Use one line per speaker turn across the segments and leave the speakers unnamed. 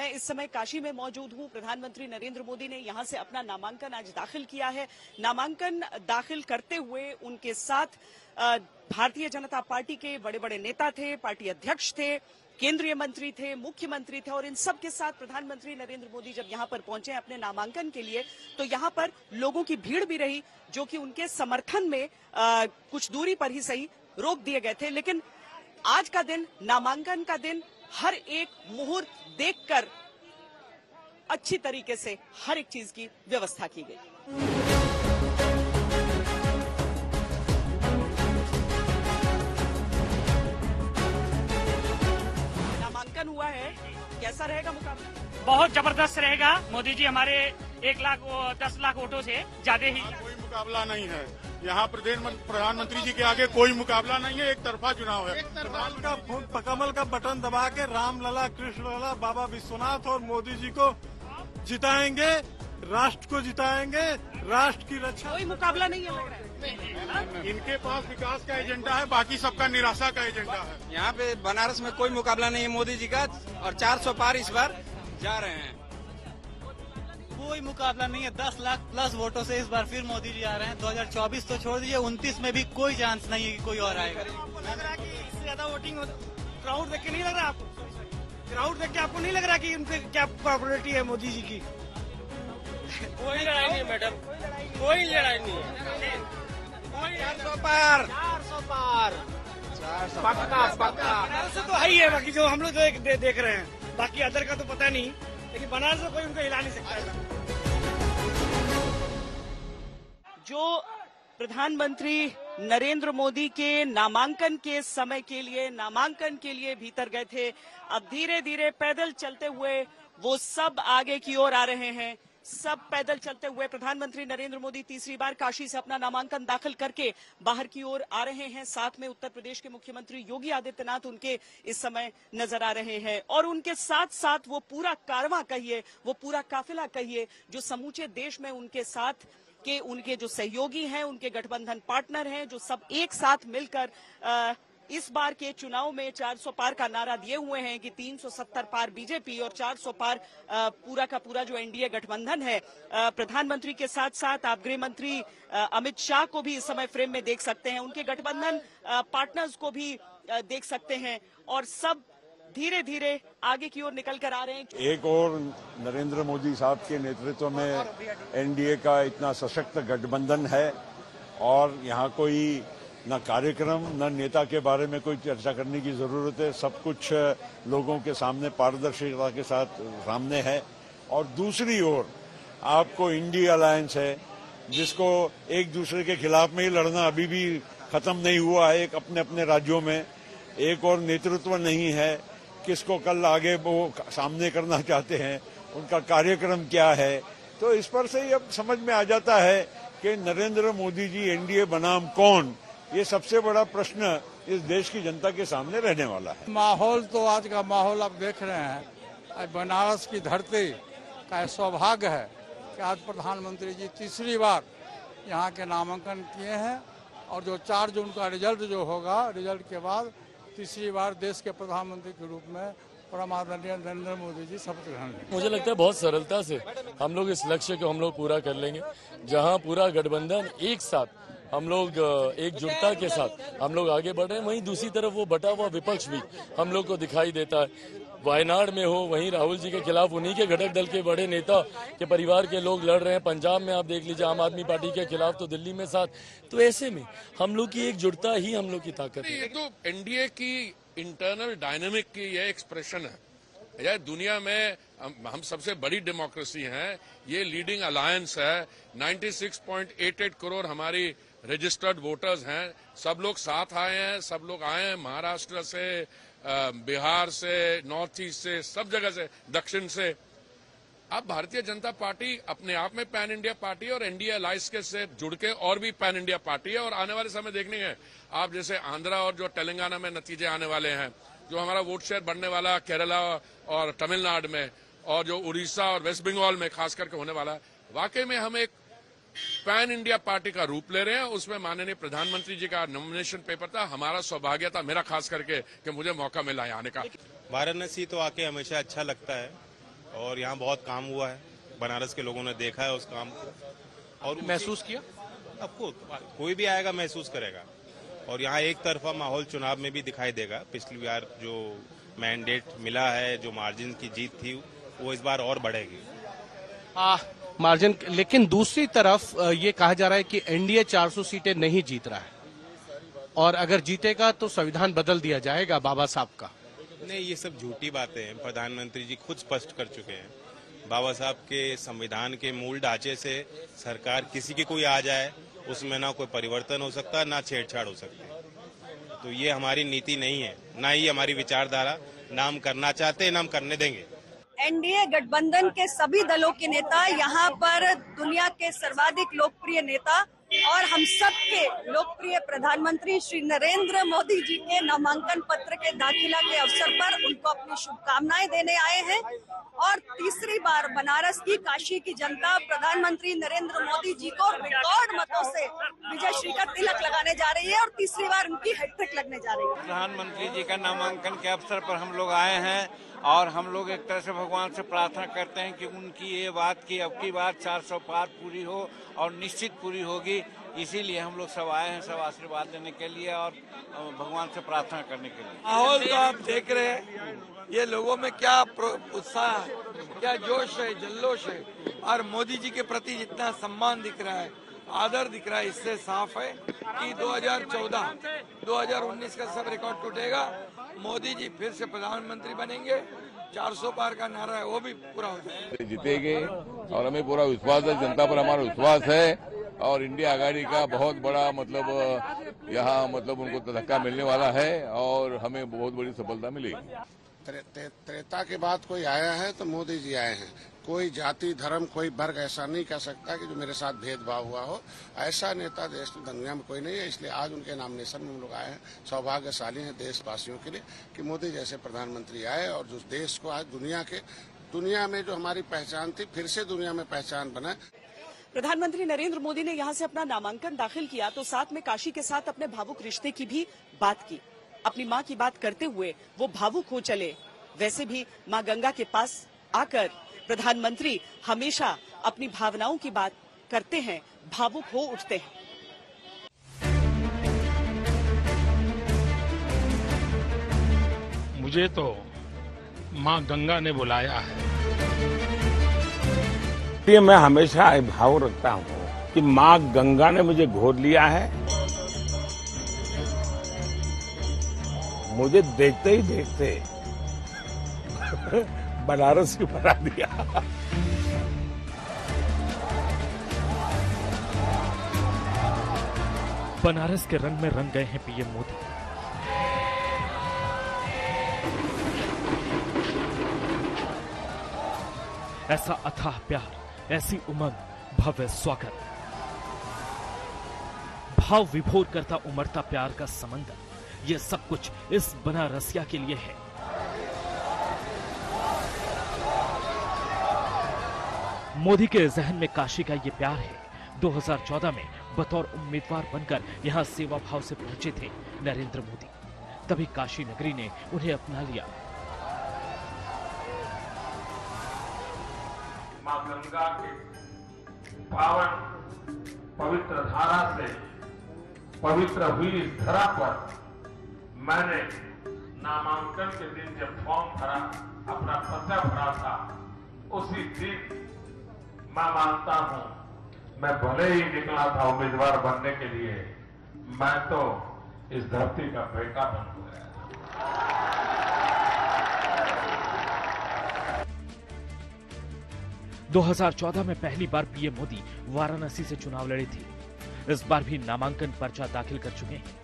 मैं इस समय काशी में मौजूद हूं। प्रधानमंत्री नरेंद्र मोदी ने यहां से अपना नामांकन आज दाखिल किया है। नामांकन दाखिल करते हुए उनके साथ भारतीय जनता पार्टी के बड़े बड़े नेता थे, पार्टी अध्यक्ष थे, केंद्रीय मंत्री थे, मुख्यमंत्री थे और इन सब के साथ प्रधानमंत्री नरेंद्र मोदी जब यहां पर पहुंचे अपने नामांकन के लिए तो यहां पर लोगों की भीड़ भी रही जो कि उनके समर्थन में कुछ दूरी पर ही सही रोक दिए गए थे। लेकिन आज का दिन, नामांकन का दिन, हर एक मुहूर्त देखकर अच्छी तरीके से हर एक चीज की व्यवस्था की गई। नामांकन हुआ है, कैसा रहेगा मुकाबला?
बहुत जबरदस्त रहेगा। मोदी जी हमारे 1,10 लाख वोटों से ज्यादा ही।
कोई मुकाबला नहीं है यहाँ। प्रधानमंत्री जी के आगे कोई मुकाबला नहीं है, एक तरफा चुनाव है।
कमल का बटन दबा के रामलला, कृष्ण लला, बाबा विश्वनाथ और मोदी जी को जिताएंगे, राष्ट्र को जिताएंगे, राष्ट्र की रक्षा।
कोई मुकाबला नहीं है लग रहा है।
इनके पास विकास का एजेंडा है, बाकी सबका निराशा का एजेंडा है।
यहाँ पे बनारस में कोई मुकाबला नहीं है मोदी जी का और 400 पार इस बार जा रहे हैं।
कोई मुकाबला नहीं है। 10 लाख प्लस वोटों से इस बार फिर मोदी जी आ रहे हैं। 2024 तो छोड़ दीजिए, 29 में भी कोई चांस नहीं है कि कोई और आएगा।
लग रहा है कि इससे ज्यादा वोटिंग क्राउड देख के नहीं लग रहा आपको? क्राउड देख के आपको नहीं लग रहा कि उनके क्या पॉपुलरिटी है मोदी जी की?
कोई लड़ाई नहीं है मैडम, कोई लड़ाई नहीं है।
400 पार,
400 पार
पक्का।
बनारस से तो है ही है, बाकी जो हम लोग देख रहे हैं, बाकी अदर का तो पता नहीं, लेकिन बनारस में कोई उनको हिला नहीं सकता है।
जो प्रधानमंत्री नरेंद्र मोदी के नामांकन के समय के लिए, नामांकन के लिए भीतर गए थे, अब धीरे धीरे पैदल चलते हुए वो सब आगे की ओर आ रहे हैं। सब पैदल चलते हुए प्रधानमंत्री नरेंद्र मोदी तीसरी बार काशी से अपना नामांकन दाखिल करके बाहर की ओर आ रहे हैं। साथ में उत्तर प्रदेश के मुख्यमंत्री योगी आदित्यनाथ उनके इस समय नजर आ रहे हैं और उनके साथ साथ वो पूरा कारवां कहिए, वो पूरा काफिला कहिए जो समूचे देश में उनके साथ के उनके जो सहयोगी हैं, उनके गठबंधन पार्टनर हैं, जो सब एक साथ मिलकर इस बार के चुनाव में 400 पार का नारा दिए हुए हैं कि 370 पार बीजेपी और 400 पार पूरा का पूरा जो एनडीए गठबंधन है। प्रधानमंत्री के साथ साथ आप गृह मंत्री अमित शाह को भी इस समय फ्रेम में देख सकते हैं, उनके गठबंधन पार्टनर्स को भी देख सकते हैं और सब धीरे धीरे आगे की ओर निकल कर आ रहे हैं।
एक और नरेंद्र मोदी साहब के नेतृत्व में एनडीए का इतना सशक्त गठबंधन है और यहाँ कोई न कार्यक्रम न नेता के बारे में कोई चर्चा करने की जरूरत है। सब कुछ लोगों के सामने पारदर्शिता के साथ सामने है। और दूसरी ओर आपको इंडिया अलायंस है जिसको एक दूसरे के खिलाफ में ही लड़ना अभी भी खत्म नहीं हुआ है। एक अपने अपने राज्यों में एक और नेतृत्व नहीं है, किसको कल आगे वो सामने करना चाहते हैं, उनका कार्यक्रम क्या है। तो इस पर से ही अब समझ में आ जाता है कि नरेंद्र मोदी जी एनडीए बनाम कौन, ये सबसे बड़ा प्रश्न इस देश की जनता के सामने रहने वाला है।
माहौल तो आज का माहौल आप देख रहे हैं। बनारस की धरती का सौभाग्य है कि आज प्रधानमंत्री जी तीसरी बार यहाँ के नामांकन किए हैं और जो 4 जून का रिजल्ट जो होगा, रिजल्ट के बाद तीसरी बार देश के प्रधानमंत्री के रूप में प्रधानमंत्री नरेंद्र मोदी जी शपथ ग्रहण करेंगे।
मुझे लगता है बहुत सरलता से हम लोग इस लक्ष्य को हम लोग पूरा कर लेंगे, जहां पूरा गठबंधन एक साथ हम लोग एकजुटता के साथ हम लोग आगे बढ़ रहे हैं। वहीं दूसरी तरफ वो बटा हुआ विपक्ष भी हम लोग को दिखाई देता है। वायनाड में हो, वहीं राहुल जी के खिलाफ उन्हीं के घटक दल के बड़े नेता के परिवार के लोग लड़ रहे हैं। पंजाब में आप देख लीजिए आम आदमी पार्टी के खिलाफ, तो दिल्ली में साथ। तो ऐसे में हम लोग की एकजुटता ही हम लोग की ताकत है।
ये तो एनडीए की इंटरनल डायनामिक की यह एक्सप्रेशन है। यह दुनिया में हम सबसे बड़ी डेमोक्रेसी हैं, ये लीडिंग अलायंस है। 96.88 करोड़ हमारी रजिस्टर्ड वोटर्स हैं। सब लोग साथ आए हैं, सब लोग आए हैं महाराष्ट्र से, बिहार से, नॉर्थ ईस्ट से, सब जगह से, दक्षिण से। अब भारतीय जनता पार्टी अपने आप में पैन इंडिया पार्टी और एनडीए अलायंस के से जुड़ के और भी पैन इंडिया पार्टी है। और आने वाले समय देखने हैं आप, जैसे आंध्रा और जो तेलंगाना में नतीजे आने वाले हैं, जो हमारा वोट शेयर बढ़ने वाला केरला और तमिलनाडु में, और जो उड़ीसा और वेस्ट बंगाल में खास करके होने वाला है, वाकई में हम एक पैन इंडिया पार्टी का रूप ले रहे हैं। उसमें माननीय प्रधानमंत्री जी का नॉमिनेशन पेपर था। हमारा सौभाग्य था, मेरा खास करके, कि मुझे मौका मिला है आने का।
वाराणसी तो आके हमेशा अच्छा लगता है और यहाँ बहुत काम हुआ है, बनारस के लोगों ने देखा है उस काम को और
महसूस किया।
आपको कोई भी आएगा महसूस करेगा और यहाँ एक तरफा माहौल चुनाव में भी दिखाई देगा। पिछली बार जो मैंडेट मिला है, जो मार्जिन की जीत थी, वो इस बार और बढ़ेगी
मार्जिन। लेकिन दूसरी तरफ ये कहा जा रहा है कि एनडीए 400 सीटें नहीं जीत रहा है और अगर जीतेगा तो संविधान बदल दिया जाएगा बाबा साहब का।
नहीं, ये सब झूठी बातें हैं। प्रधानमंत्री जी खुद स्पष्ट कर चुके हैं, बाबा साहब के संविधान के मूल ढांचे से सरकार किसी की कोई आ जाए उसमें ना कोई परिवर्तन हो सकता, ना छेड़छाड़ हो सकती। तो ये हमारी नीति नहीं है, ना ही हमारी विचारधारा, ना हम करना चाहते हैं, ना हम करने देंगे।
एनडीए गठबंधन के सभी दलों के नेता यहाँ पर दुनिया के सर्वाधिक लोकप्रिय नेता और हम सब के लोकप्रिय प्रधानमंत्री श्री नरेंद्र मोदी जी के नामांकन पत्र के दाखिला के अवसर पर उनको अपनी शुभकामनाएं देने आए हैं और तीसरी बार बनारस की, काशी की जनता प्रधानमंत्री नरेंद्र मोदी जी को रिकॉर्ड मतों से विजय श्री का तिलक लगाने जा रही है और तीसरी बार उनकी हैट्रिक लगने जा रही है।
प्रधानमंत्री जी का नामांकन के अवसर पर हम लोग आए हैं और हम लोग एक तरह से भगवान से प्रार्थना करते हैं कि उनकी ये बात की अब की बात 400 पार पूरी हो और निश्चित पूरी होगी। इसीलिए हम लोग सब आए हैं, सब आशीर्वाद लेने के लिए और भगवान से प्रार्थना करने के लिए।
माहौल तो आप देख रहे हैं, ये लोगों में क्या उत्साह है, क्या जोश है, जल्लोश है और मोदी जी के प्रति जितना सम्मान दिख रहा है, आदर दिख रहा है, इससे साफ है कि 2014, 2019 का सब रिकॉर्ड टूटेगा। मोदी जी फिर से प्रधानमंत्री बनेंगे, 400 पार का नारा है वो भी पूरा हो जाएगा।
जीतेंगे और हमें पूरा विश्वास है, जनता पर हमारा विश्वास है और इंडिया आघाड़ी का बहुत बड़ा यहाँ उनको धक्का मिलने वाला है और हमें बहुत बड़ी सफलता मिलेगी।
त्रेता के बाद कोई आया है तो मोदी जी आए हैं। कोई जाति धर्म कोई वर्ग ऐसा नहीं कह सकता कि जो मेरे साथ भेदभाव हुआ हो। ऐसा नेता देश में दुनिया में कोई नहीं है, इसलिए आज उनके नॉमिनेशन में हम लोग आए हैं। सौभाग्यशाली हैं देशवासियों के लिए कि मोदी जैसे प्रधानमंत्री आए और जो देश को आज दुनिया में जो हमारी पहचान थी फिर से दुनिया में पहचान बना।
प्रधानमंत्री नरेंद्र मोदी ने यहां से अपना नामांकन दाखिल किया तो साथ में काशी के साथ अपने भावुक रिश्ते की भी बात की। अपनी मां की बात करते हुए वो भावुक हो चले। वैसे भी मां गंगा के पास आकर प्रधानमंत्री हमेशा अपनी भावनाओं की बात करते हैं, भावुक हो उठते हैं।
मुझे तो मां गंगा ने बुलाया है। मैं हमेशा भाव रखता हूँ कि मां गंगा ने मुझे गोद लिया है। मुझे देखते ही देखते बनारस ही बना दिया।
बनारस के रंग में रंग गए हैं पीएम मोदी। ऐसा अथाह प्यार, ऐसी उमंग, भव्य स्वागत, भाव विभोर करता उमड़ता प्यार का समंदर, ये सब कुछ इस बनारसिया के लिए है। मोदी के जहन में काशी का ये प्यार है। 2014 में बतौर उम्मीदवार बनकर यहां सेवा भाव से पहुंचे थे नरेंद्र मोदी। तभी काशी नगरी ने उन्हें अपना लिया।
मां गंगा के पावन पवित्र धारा से पवित्र हुई इस धरा पर मैंने नामांकन के दिन जब फॉर्म भरा, अपना पर्चा भरा था, उसी दिन मैं मानता हूं, मैं भले ही निकला था उम्मीदवार बनने के लिए, मैं तो इस धरती का बेटा बन गया।
2014 में पहली बार पीएम मोदी वाराणसी से चुनाव लड़े थे। इस बार भी नामांकन पर्चा दाखिल कर चुके हैं।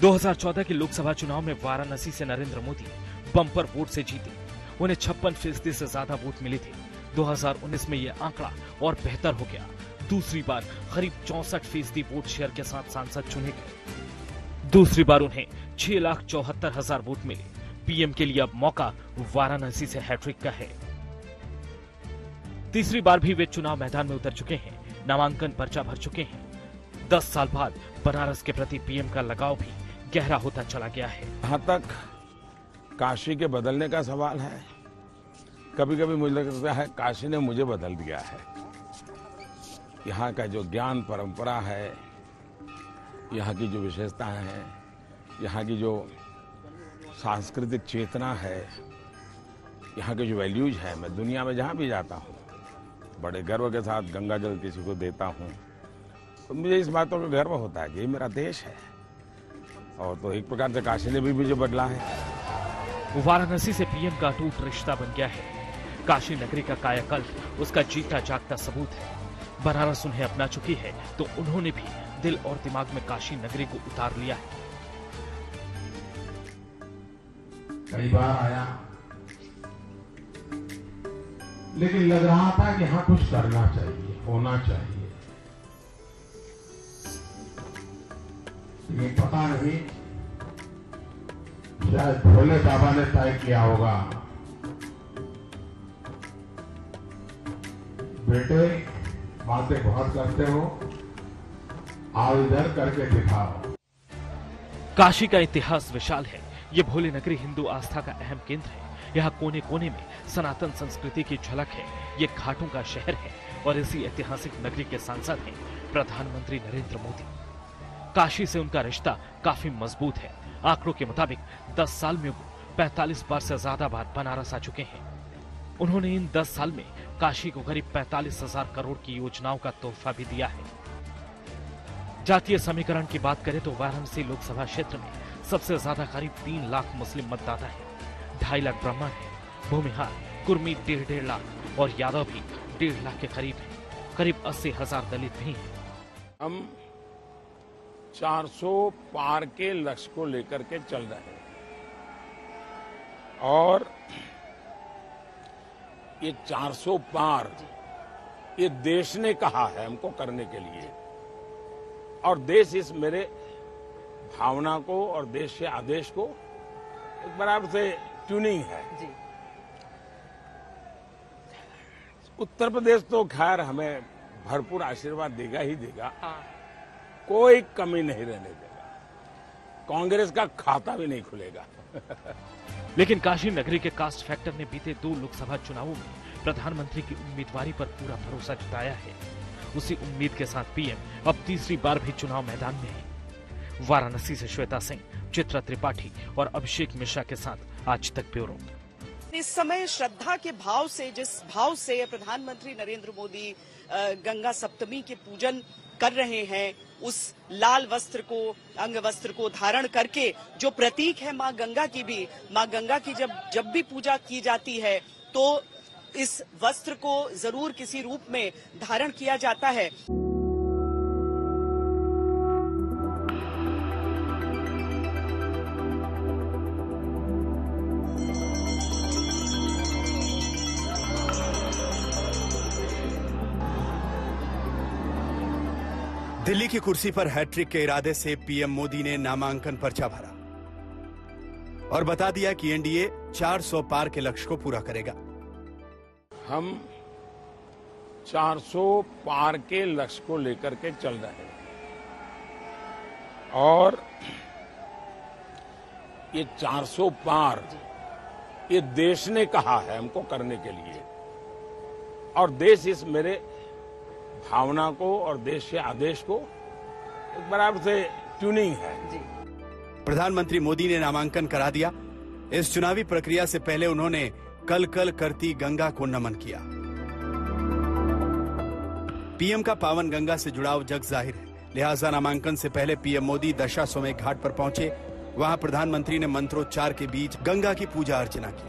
2014 के लोकसभा चुनाव में वाराणसी से नरेंद्र मोदी बम्पर वोट से जीते। उन्हें 56% से ज्यादा वोट मिले थे। 2019 में यह आंकड़ा और बेहतर हो गया। दूसरी बार करीब 64% वोट शेयर के साथ सांसद चुने गए। दूसरी बार उन्हें 6,74,000 वोट मिले। पीएम के लिए अब मौका वाराणसी से हैट्रिक का है। तीसरी बार भी वे चुनाव मैदान में उतर चुके हैं, नामांकन पर्चा भर चुके हैं। 10 साल बाद बनारस के प्रति पीएम का लगाव भी गहरा होता चला गया है।
जहां तक
काशी के बदलने का सवाल है। कभी कभी मुझे लगता है काशी ने मुझे बदल दिया है। यहाँ का जो ज्ञान परंपरा है, यहाँ की जो विशेषताएं हैं, यहाँ की जो सांस्कृतिक चेतना है, यहाँ के जो वैल्यूज है, मैं दुनिया में जहाँ भी जाता हूँ बड़े गर्व के साथ गंगा जल किसी को देता हूँ तो मुझे इस बातों का गर्व होता है कि ये मेरा देश है। और तो एक प्रकार से काशी ने भी मुझे बदला है।
वाराणसी से पीएम का अटूट रिश्ता बन गया है। काशी नगरी का कायाकल्प उसका जीता जागता सबूत है। बनारस उन्हें अपना चुकी है तो उन्होंने भी दिल और दिमाग में काशी नगरी को उतार लिया है।
कई बार आया, लेकिन लग रहा था कि हाँ कुछ करना चाहिए, होना चाहिए। ये पता नहीं, शायद भोले बाबा ने तय किया होगा, बेटे बातें बहुत करते हो, आओ इधर करके दिखाओ।
काशी का इतिहास विशाल है। ये भोले नगरी हिंदू आस्था का अहम केंद्र है। यहाँ कोने कोने में सनातन संस्कृति की झलक है। ये घाटों का शहर है और इसी ऐतिहासिक नगरी के सांसद हैं प्रधानमंत्री नरेंद्र मोदी। काशी से उनका रिश्ता काफी मजबूत है। आंकड़ों के मुताबिक 10 साल में वो 45 बार से ज्यादा बार बनारस आ चुके हैं। उन्होंने इन 10 साल में काशी को करीब 45,000 करोड़ की योजनाओं का तोहफा भी दिया है। जातीय समीकरण की बात करें तो वाराणसी लोकसभा क्षेत्र में सबसे ज्यादा करीब 3 लाख मुस्लिम मतदाता है। 2.5 लाख ब्राह्मण है। भूमिहार कुर्मी 1.5 लाख और यादव भी 1.5 लाख के करीब है। करीब 80,000 दलित भी हैं।
हम 400 पार के लक्ष्य को लेकर के चल रहे हैं और ये 400 पार ये देश ने कहा है हमको करने के लिए, और देश इस मेरे भावना को और देश के आदेश को एक बराबर से ट्यूनिंग है। उत्तर प्रदेश तो खैर हमें भरपूर आशीर्वाद देगा ही देगा। कोई कमी नहीं रहने देगा। कांग्रेस का खाता भी नहीं खुलेगा।
लेकिन काशी नगरी के कास्ट फैक्टर ने बीते 2 लोकसभा चुनावों में प्रधानमंत्री की उम्मीदवारी पर पूरा भरोसा जताया है। उसी उम्मीद के साथ पीएम अब तीसरी बार भी चुनाव मैदान में है। वाराणसी से श्वेता सिंह, चित्रा त्रिपाठी और अभिषेक मिश्रा के साथ आज तक ब्यूरो।
इस समय श्रद्धा के भाव से, जिस भाव से प्रधानमंत्री नरेंद्र मोदी गंगा सप्तमी के पूजन कर रहे हैं, उस लाल वस्त्र को, अंग वस्त्र को धारण करके, जो प्रतीक है मां गंगा की भी, मां गंगा की जब भी पूजा की जाती है तो इस वस्त्र को जरूर किसी रूप में धारण किया जाता है।
दिल्ली की कुर्सी पर हैट्रिक के इरादे से पीएम मोदी ने नामांकन पर्चा भरा और बता दिया कि एनडीए 400 पार के लक्ष्य को पूरा करेगा।
हम 400 पार के लक्ष्य को लेकर के चल रहे हैं और ये 400 पार ये देश ने कहा है हमको करने के लिए, और देश इस मेरे भावना को और देश के आदेश को एक बराबर से ट्यूनिंग है।
प्रधानमंत्री मोदी ने नामांकन करा दिया। इस चुनावी प्रक्रिया से पहले उन्होंने कल कल करती गंगा को नमन किया। पीएम का पावन गंगा से जुड़ाव जग जाहिर है, लिहाजा नामांकन से पहले पीएम मोदी दशाश्वमेध घाट पर पहुंचे। वहां प्रधानमंत्री ने मंत्रोच्चार के बीच गंगा की पूजा अर्चना की।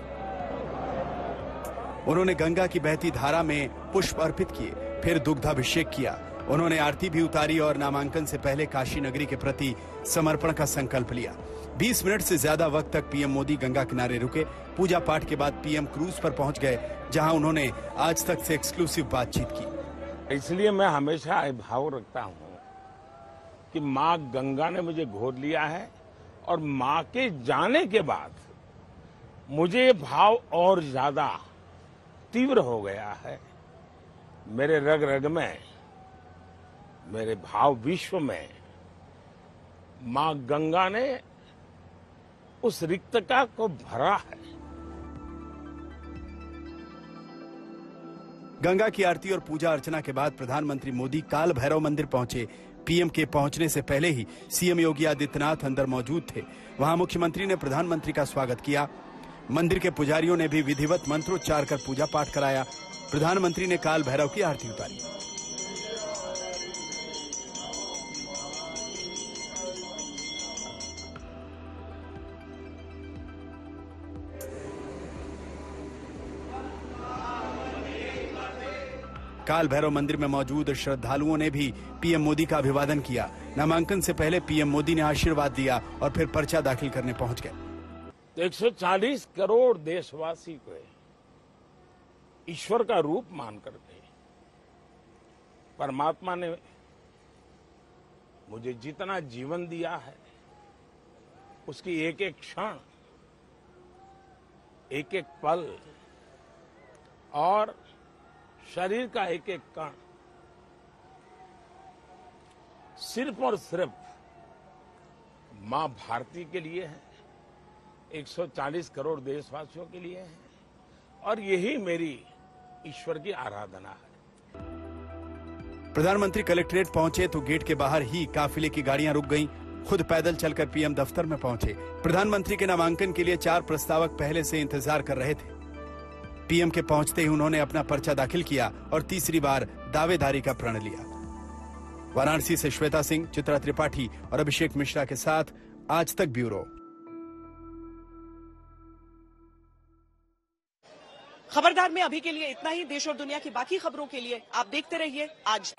उन्होंने गंगा की बहती धारा में पुष्प अर्पित किए, फिर दुग्धाभिषेक किया। उन्होंने आरती भी उतारी और नामांकन से पहले काशी नगरी के प्रति समर्पण का संकल्प लिया। 20 मिनट से ज्यादा वक्त तक पीएम मोदी गंगा किनारे रुके। पूजा पाठ के बाद पीएम क्रूज पर पहुंच गए, जहां उन्होंने आज तक से एक्सक्लूसिव बातचीत की।
इसलिए मैं हमेशा भाव रखता हूं कि मां गंगा ने मुझे गोद लिया है और मां के जाने के बाद मुझे ये भाव और ज्यादा तीव्र हो गया है। मेरे रग रग में, मेरे भाव विश्व में मां गंगा ने
उस रिक्तता को भरा है।
गंगा की आरती और पूजा अर्चना के बाद प्रधानमंत्री मोदी काल भैरव मंदिर पहुंचे। पीएम के पहुंचने से पहले ही सीएम योगी आदित्यनाथ अंदर मौजूद थे। वहां मुख्यमंत्री ने प्रधानमंत्री का स्वागत किया। मंदिर के पुजारियों ने भी विधिवत मंत्रोच्चार कर पूजा पाठ कराया। प्रधानमंत्री ने काल भैरव की आरती उतारी। काल भैरव मंदिर में मौजूद श्रद्धालुओं ने भी पीएम मोदी का अभिवादन किया। नामांकन से पहले पीएम मोदी ने आशीर्वाद दिया और फिर पर्चा दाखिल करने पहुंच गए।
140 करोड़ देशवासी को ईश्वर का रूप मान करके परमात्मा ने मुझे जितना जीवन दिया है, उसकी एक एक क्षण, एक एक पल और शरीर का एक एक कण सिर्फ और सिर्फ मां भारती के लिए है, 140 करोड़ देशवासियों के लिए है, और यही मेरी ईश्वर की आराधना है।
प्रधानमंत्री कलेक्ट्रेट पहुंचे तो गेट के बाहर ही काफिले की गाड़ियां रुक गईं। खुद पैदल चलकर पीएम दफ्तर में पहुंचे। प्रधानमंत्री के नामांकन के लिए 4 प्रस्तावक पहले से इंतजार कर रहे थे। पीएम के पहुंचते ही उन्होंने अपना पर्चा दाखिल किया और तीसरी बार दावेदारी का प्रण लिया। वाराणसी से श्वेता सिंह, चित्रा त्रिपाठी और अभिषेक मिश्रा के साथ आज तक ब्यूरो।
खबरदार में अभी के लिए इतना ही। देश और दुनिया की बाकी खबरों के लिए आप देखते रहिए आज।